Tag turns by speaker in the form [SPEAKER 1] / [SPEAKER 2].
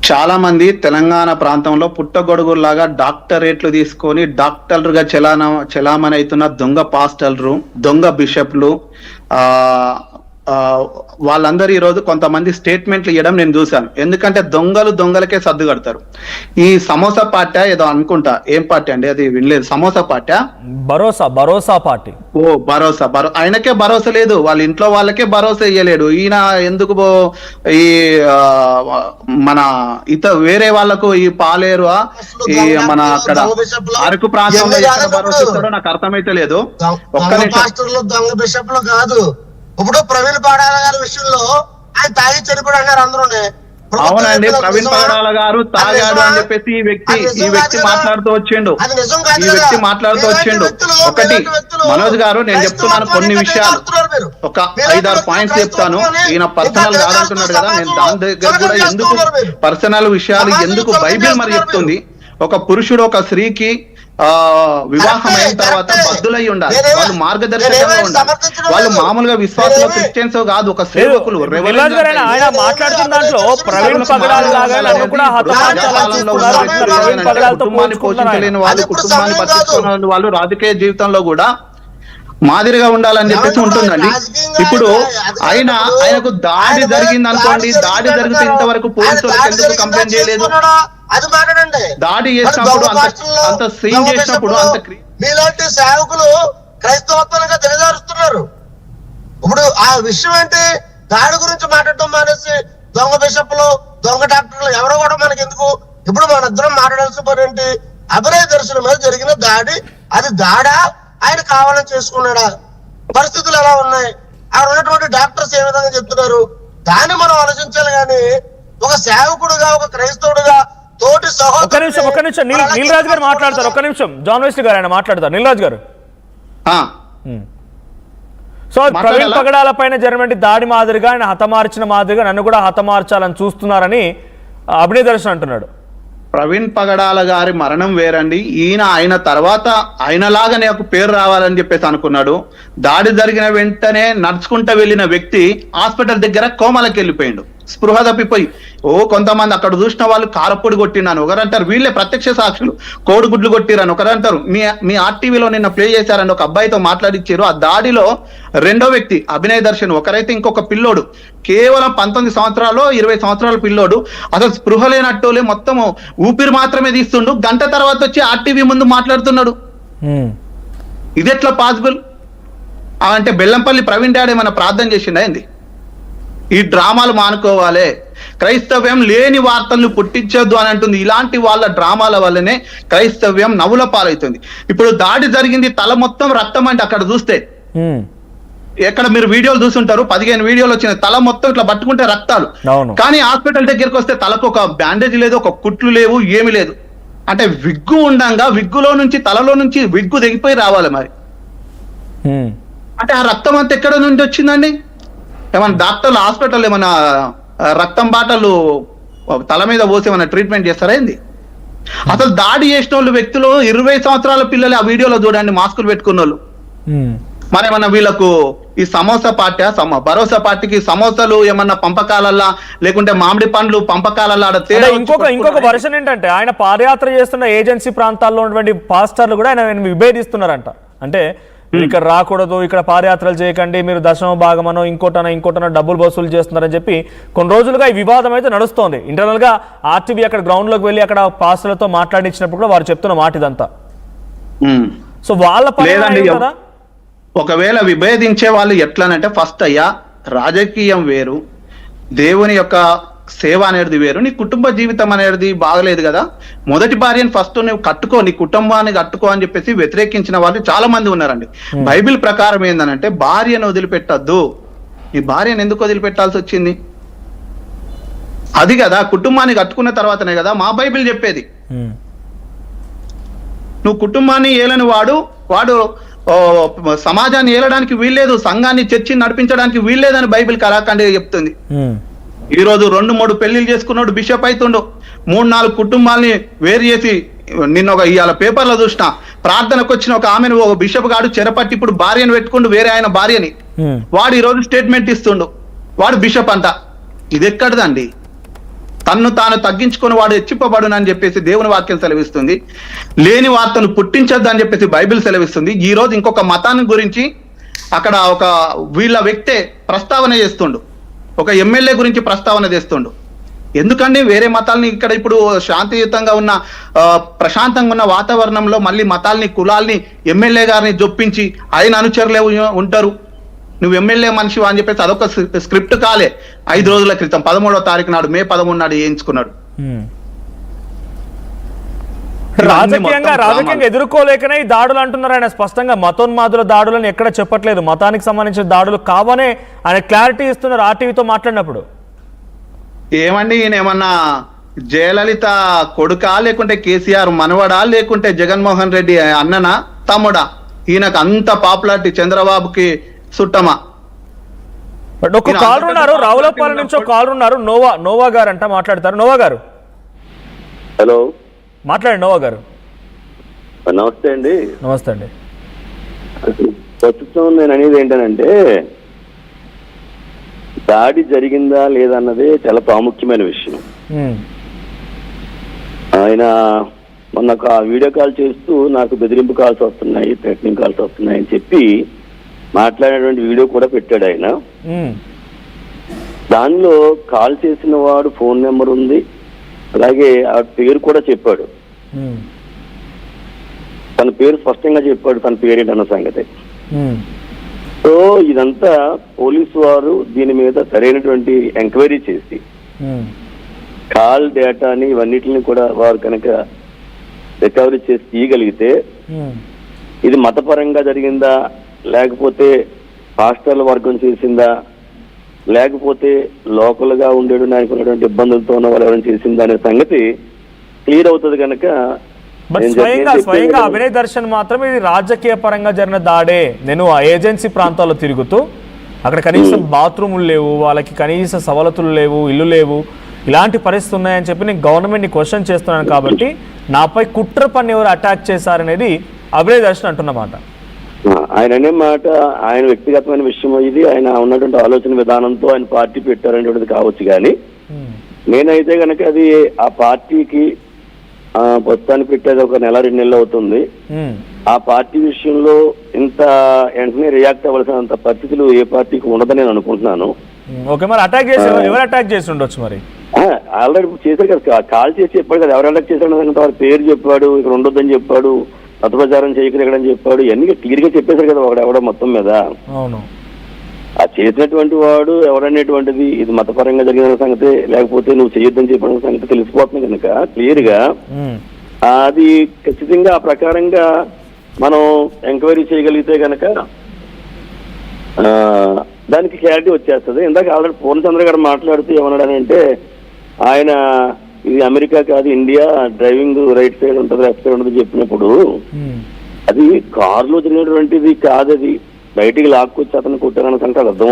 [SPEAKER 1] చాలా మంది తెలంగాణ ప్రాంతంలో పుట్టగొడుగుల్లాగా డాక్టరేట్లు తీసుకొని డాక్టర్లుగా చలామణి అవుతున్న దొంగ పాస్టర్లు, దొంగ బిషప్లు, ఆ ఆ వాళ్ళందరూ ఈరోజు కొంతమంది స్టేట్మెంట్లు ఇవ్వడం నేను చూశాను. ఎందుకంటే దొంగలకే సర్దు కడతారు. ఈ సమోసా పార్టీ ఏదో అనుకుంటా, ఏం పార్టీ అండి అది వినలేదు. సమోసా పార్టీ,
[SPEAKER 2] భరోసా పార్టీ.
[SPEAKER 1] భరోసా ఆయనకే భరోసా లేదు, వాళ్ళ ఇంట్లో వాళ్ళకే భరోసా ఇయ్యలేడు. ఈయన ఎందుకు ఈ మన వేరే వాళ్ళకు ఈ పాలేరు ఈ మన అక్కడ అరకు ప్రాంతంలో ఎక్కడ భరోసా ఇస్తాడో నాకు అర్థమైతే లేదు. ఒక్క
[SPEAKER 3] నిమిషం కాదు. ఇప్పుడు ప్రవీణ్ పగడాల గారి విషయంలో ఆయన తాగి చనిపోయాడు అన్నారు అందరూనే.
[SPEAKER 1] అవునండి, ప్రవీణ్ పగడాల గారు తాగాడు అని చెప్పేసి ఈ వ్యక్తి మాట్లాడుతూ వచ్చిండు. ఒకటి మనోజ్ గారు, నేను చెప్తున్నాను కొన్ని విషయాలు, ఒక 5-6 పాయింట్స్ చెప్తాను. ఈయన పర్సనల్ కాదంటున్నాడు కదా, నేను దాని దగ్గర కూడా ఎందుకు పర్సనల్ విషయాలు ఎందుకు బైబిల్ మరి చెప్తుంది. ఒక పురుషుడు ఒక స్త్రీకి వివాహం అయిన తర్వాత బద్దులై ఉండాలి, వాళ్ళు మార్గదర్శకంగా ఉండాలి. వాళ్ళు మామూలుగా విశ్వాసులు, క్రిస్టియన్స్ కాదు, ఒక సేవకులు. కుటుంబాన్ని పోషించలేని వాళ్ళు, కుటుంబాన్ని పట్టించుకున్న వాళ్ళు రాజకీయ జీవితంలో కూడా మాదిరిగా ఉండాలని చెప్పేసి ఉంటుందండి. ఇప్పుడు ఆయనకు దాడి జరిగింది అనుకోండి, దాడి జరిగితే ఇంతవరకు పోలీసులకు ఎందుకు కంప్లైంట్ చేయలేదు? దాడి చేసినప్పుడు అంత సీన్ చేసినప్పుడు
[SPEAKER 3] మీలాంటి సేవకులు క్రైస్తవత్వంగా దిగజారుస్తున్నారు. ఇప్పుడు ఆ విషయం ఏంటి? దాడి గురించి మాట్లాడటం మానేసి దొంగ బిషప్లు, దొంగ డాక్టర్లు ఎవరో కూడా మనకి ఎందుకు? ఇప్పుడు మన ఇద్దరం మాట్లాడాల్సిన పని ఏంటి? అభినయ దర్శనం మీద జరిగిన దాడి, అది దాడా ఆయన కావాలని చేసుకున్నాడా? పరిస్థితులు ఎలా ఉన్నాయి? అక్కడ ఉన్నటువంటి డాక్టర్స్ ఏ విధంగా చెప్తున్నారు? దాన్ని మనం ఆలోచించాలి. కానీ ఒక సేవకుడుగా, ఒక క్రైస్తవుడుగా తోటి సహోదరు.
[SPEAKER 2] ఒక్క నిమిషం నీలరాజు గారు మాట్లాడతారు. ఒక్క నిమిషం జర్నలిస్ట్ గారు ఆయన మాట్లాడతారు. నీలరాజు గారు, సో ప్రవీణ్ పగడాల పైన జరిగిన దాడి మాదిరిగా ఆయన హతమార్చిన మాదిరిగా నన్ను కూడా హతమార్చాలని చూస్తున్నారని అభినయ దర్శన్ అంటున్నాడు.
[SPEAKER 1] ప్రవీణ్ పగడాల గారి మరణం వేరండి. ఆయన తర్వాత ఆయనలాగానే ఒక పేరు రావాలని చెప్పేసి అనుకున్నాడు. దాడి జరిగిన వెంటనే నడుచుకుంటూ వెళ్ళిన వ్యక్తి హాస్పిటల్ దగ్గర కోమలకి వెళ్ళిపోయిండు, స్పృహ తప్పిపోయి. కొంతమంది అక్కడ చూసిన వాళ్ళు కారపొడి కొట్టినాను, ఒకరంటారు వీళ్ళే ప్రత్యక్ష సాక్షులు కోడిగుడ్లు కొట్టిరని, ఒకరంటారు మీ ఆర్టీవీలో నిన్న ప్లే చేశారని ఒక అబ్బాయితో మాట్లాడిచ్చారు. ఆ దాడిలో రెండో వ్యక్తి అభినయ దర్శన్, ఒకరైతే ఇంకొక పిల్లోడు, కేవలం 19 సంవత్సరాలు 20 సంవత్సరాల పిల్లోడు, అసలు స్పృహ లేనట్టోలే, మొత్తం ఊపిరి మాత్రమే తీస్తుండు. గంట తర్వాత వచ్చి ఆర్టీవీ ముందు మాట్లాడుతున్నాడు. ఇది ఎట్లా పాసిబుల్? అంటే బెల్లంపల్లి ప్రవీణ్ డాడీ ఏమైనా ప్రార్థన చేసిండా ఏంది? ఈ డ్రామాలు మానుకోవాలి. క్రైస్తవ్యం లేని వార్తలను పుట్టించొద్దు అని అంటుంది. ఇలాంటి వాళ్ళ డ్రామాల వల్లనే క్రైస్తవ్యం నవ్వుల పాలవుతుంది. ఇప్పుడు దాడి జరిగింది, తల మొత్తం రక్తం. అంటే అక్కడ చూస్తే ఎక్కడ మీరు వీడియోలు చూస్తుంటారు, 15 వీడియోలు వచ్చినాయి, తల మొత్తం ఇట్లా పట్టుకుంటే రక్తాలు. కానీ హాస్పిటల్ దగ్గరికి వస్తే తలకు ఒక బ్యాండేజ్ లేదు, ఒక కుట్లు లేవు, ఏమి లేదు. అంటే విగ్గు ఉండంగా విగ్గులో నుంచి, తలలో నుంచి విగ్గు దిగిపోయి రావాలి మరి. అంటే ఆ రక్తం అంతా ఎక్కడ నుండి వచ్చిందండి? ఏమన్నా డాక్టర్లు హాస్పిటల్ ఏమన్నా రక్తం బాటలు తల మీద పోసి ఏమన్నా ట్రీట్మెంట్ చేస్తారా ఏంది? అసలు దాడి చేసిన వాళ్ళు వ్యక్తులు 20 సంవత్సరాల పిల్లలు. ఆ వీడియోలో చూడండి, మాస్కులు పెట్టుకున్న వాళ్ళు. మరి ఏమన్నా వీళ్ళకు ఈ సమోసా పార్టీ, భరోసా పార్టీకి సమోసాలు ఏమన్నా పంపకాలల్లా, లేకుంటే మామిడి పండ్లు పంపకాలల్లా?
[SPEAKER 2] ఇంకొక వర్షన్ ఏంటంటే, ఆయన పాదయాత్ర చేస్తున్న ఏజెన్సీ ప్రాంతాల్లో ఉన్నటువంటి పాస్టర్లు కూడా ఆయన విభేదిస్తున్నారంట. అంటే ఇక్కడ రాకూడదు, ఇక్కడ పాదయాత్రలు చేయకండి, మీరు దశమ భాగమనో ఇంకోటనో డబ్బులు వసూలు చేస్తున్నారని చెప్పి కొన్ని రోజులుగా ఈ వివాదం అయితే నడుస్తోంది. ఇంటర్నల్ గా ఆర్టీవీ అక్కడ గ్రౌండ్ లోకి వెళ్ళి అక్కడ పాస్టర్లతో మాట్లాడించినప్పుడు కూడా వారు చెప్తున్న మాట ఇదంతా. సో వాళ్ళ పని
[SPEAKER 1] ఒకవేళ విభేదించే వాళ్ళు ఎట్లనంటే, ఫస్ట్ అయ్యా రాజకీయం వేరు, దేవుని యొక్క సేవ అనేది వేరు, నీ కుటుంబ జీవితం అనేది బాగలేదు కదా, మొదటి భార్యను ఫస్ట్ నువ్వు కట్టుకో, నీ కుటుంబాన్ని కట్టుకో అని చెప్పేసి వ్యతిరేకించిన వాళ్ళు చాలా మంది ఉన్నారండి. బైబిల్ ప్రకారం ఏందనంటే, భార్యను వదిలిపెట్టద్దు. ఈ భార్యను ఎందుకు వదిలిపెట్టాల్సి వచ్చింది? అది కదా, కుటుంబాన్ని కట్టుకున్న తర్వాతనే కదా మా బైబిల్ చెప్పేది. నువ్వు కుటుంబాన్ని ఏలని వాడు సమాజాన్ని ఏలడానికి వీల్లేదు, సంఘాన్ని చర్చిని నడిపించడానికి వీల్లేదని బైబిల్ కరాఖండిగా చెప్తుంది. ఈ రోజు 2-3 పెళ్లిళ్ళు చేసుకున్నాడు బిషప్ అవుతుండు, 3-4 కుటుంబాలని వేరు చేసి. నిన్న ఇవాళ పేపర్లో చూసిన, ప్రార్థనకు వచ్చిన ఒక ఆమెను ఒక బిషప్ గాడు చెరపట్టి ఇప్పుడు భార్యను పెట్టుకుంటూ వేరే ఆయన భార్యని, వాడు ఈ రోజు స్టేట్మెంట్ ఇస్తుండు, వాడు బిషప్ అంట. ఇది ఎక్కడదండి? తన్ను తాను తగ్గించుకొని వాడు హెచ్చింపబడునని చెప్పేసి దేవుని వాక్యం సెలవిస్తుంది. లేని వార్తను పుట్టించొద్దు అని చెప్పేసి బైబిల్ సెలవిస్తుంది. ఈ రోజు ఇంకొక మతాన్ని గురించి అక్కడ ఒక వీళ్ళ వ్యక్తే ప్రస్తావన చేస్తుండు, ఒక ఎమ్మెల్యే గురించి ప్రస్తావన చేస్తుండు. ఎందుకండి వేరే మతాల్ని ఇక్కడ ఇప్పుడు శాంతియుతంగా ఉన్న ప్రశాంతంగా ఉన్న వాతావరణంలో మళ్ళీ మతాల్ని కులాల్ని ఎమ్మెల్యే గారిని జొప్పించి ఆయన అనుచరులే ఉంటారు, నువ్వు ఎమ్మెల్యే మనిషి అని చెప్పేసి అదొక స్క్రిప్ట్ కాలే 5 రోజుల క్రితం 13వ తారీఖు నాడు మే 13 నాడు వేయించుకున్నాడు.
[SPEAKER 2] రాజకీయంగా ఎదుర్కోలేకనే ఈ దాడులు అంటున్నారు ఆయన. స్పష్టంగా మతోన్మాదుల దాడులను ఎక్కడ చెప్పట్లేదు, మతానికి సంబంధించిన దాడులు కావనే ఆయన క్లారిటీ ఇస్తున్నారు ఆర్టీవీతో మాట్లాడినప్పుడు.
[SPEAKER 1] ఏమండి ఈయన ఏమన్నా జయలలిత కొడుకా, లేకుంటే కేసీఆర్ మనవడా, లేకుంటే జగన్మోహన్ రెడ్డి అన్ననా తమ్ముడా? ఈయనకు అంత పాపులారిటీ చంద్రబాబుకి సుట్టమా?
[SPEAKER 2] ఒక కాల్ ఉన్నారు రావులపాలెం నుంచి, ఒక కాల్ ఉన్నారు నోవా గారు అంట మాట్లాడతారు. నోవా గారు
[SPEAKER 4] హలో,
[SPEAKER 2] మాట్లాడండి. నోవా గారు
[SPEAKER 4] నమస్తే అండి.
[SPEAKER 2] నమస్తే అండి.
[SPEAKER 4] ప్రస్తుతం నేను అనేది ఏంటంటే దాడి జరిగిందా లేదన్నది చాలా ప్రాముఖ్యమైన విషయం. ఆయన మొన్న వీడియో కాల్ చేస్తూ నాకు బెదిరింపు కాల్స్ వస్తున్నాయి, థ్రెటనింగ్ కాల్స్ వస్తున్నాయి అని చెప్పి మాట్లాడేటువంటి వీడియో కూడా పెట్టాడు ఆయన. దానిలో కాల్ చేసిన వాడు ఫోన్ నెంబర్ ఉంది, అలాగే ఆ పేరు కూడా చెప్పాడు. తన పేరు స్పష్టంగా చెప్పాడు, తన పేరేంటన్న సంగతి. సో ఇదంతా పోలీసు వారు దీని మీద సరైనటువంటి ఎంక్వైరీ చేసి కాల్ డేటాని ఇవన్నిటిని కూడా వారు కనుక రికవరీ చేసి తీయగలిగితే ఇది మతపరంగా జరిగిందా, లేకపోతే హాస్టల్ వర్గం చేసిందా, లేకపోతే లోకల్ గా ఉండేడు నాయకున్నటువంటి ఇబ్బందులతో ఉన్న వాళ్ళు ఎవరైనా చేసిందా అనే సంగతి క్లియర్ అవుతుంది. కనుక
[SPEAKER 2] స్వయంగా అభినయ్ దర్శన్ మాత్రం ఇది రాజకీయ పరంగా జరిగిన దాడే, నేను ఆ ఏజెన్సీ ప్రాంతాల్లో తిరుగుతూ అక్కడ కనీసం బాత్రూములు లేవు, వాళ్ళకి కనీస సవలతులు లేవు, ఇల్లు లేవు, ఇలాంటి పరిస్థితులు ఉన్నాయని చెప్పి నేను గవర్నమెంట్ని క్వశ్చన్ చేస్తున్నాను కాబట్టి నాపై కుట్ర పని ఎవరు అటాక్ చేశారనేది అభినయ్ దర్శన్ అంటున్నమాట.
[SPEAKER 4] ఆయన అనే మాట ఆయన వ్యక్తిగతమైన విషయం, ఇది ఆయన ఉన్నటువంటి ఆలోచన విధానంతో ఆయన పార్టీ పెట్టారనేటువంటిది కావచ్చు. కానీ నేనైతే కనుక అది ఆ పార్టీకి ప్రస్తుతానికి పెట్టేది ఒక నెల 2 నెలలు అవుతుంది. ఆ పార్టీ విషయంలో ఇంత వెంటనే రియాక్ట్ అవ్వాల్సినంత పరిస్థితులు ఏ పార్టీకి ఉండదని నేను అనుకుంటున్నాను.
[SPEAKER 2] ఓకే, మరి అటాక్ చేసి ఎవరు అటాక్ చేసి ఉండొచ్చు? మరి
[SPEAKER 4] ఆల్రెడీ చేశారు కదా, కాల్ చేసి చెప్పాడు కదా ఎవరు అటాక్ చేశాడు, వారి పేరు చెప్పాడు, ఇక్కడ ఉండొద్దని చెప్పాడు, మత ప్రచారం చేయకూడదని చెప్పాడు, ఇవన్నీ క్లియర్ గా చెప్పేశారు కదా ఎవడెవడో మొత్తం మీద.
[SPEAKER 2] అవును,
[SPEAKER 4] ఆ చేసినటువంటి వాడు ఎవరనేటువంటిది ఇది మతపరంగా జరిగిన సంగతి, లేకపోతే నువ్వు చేయొద్దని చెప్పిన సంగతి తెలిసిపోతుంది కనుక క్లియర్ గా అది ఖచ్చితంగా ఆ ప్రకారంగా మనం ఎంక్వైరీ చేయగలిగితే కనుక దానికి క్లారిటీ వచ్చేస్తుంది. ఇందాక ఆల్రెడీ పూర్ణచంద్ర గారు మాట్లాడుతూ ఏమన్నాడనంటే ఆయన ఇది అమెరికా కాదు ఇండియా, డ్రైవింగ్ రైట్ సైడ్ ఉంటుంది లెఫ్ట్ సైడ్ ఉంటుంది చెప్పినప్పుడు అది కారులో జరిగినటువంటిది కాదు, అది బయటికి లాక్కొచ్చి అతను కొట్టారన్న సంగతి అర్థం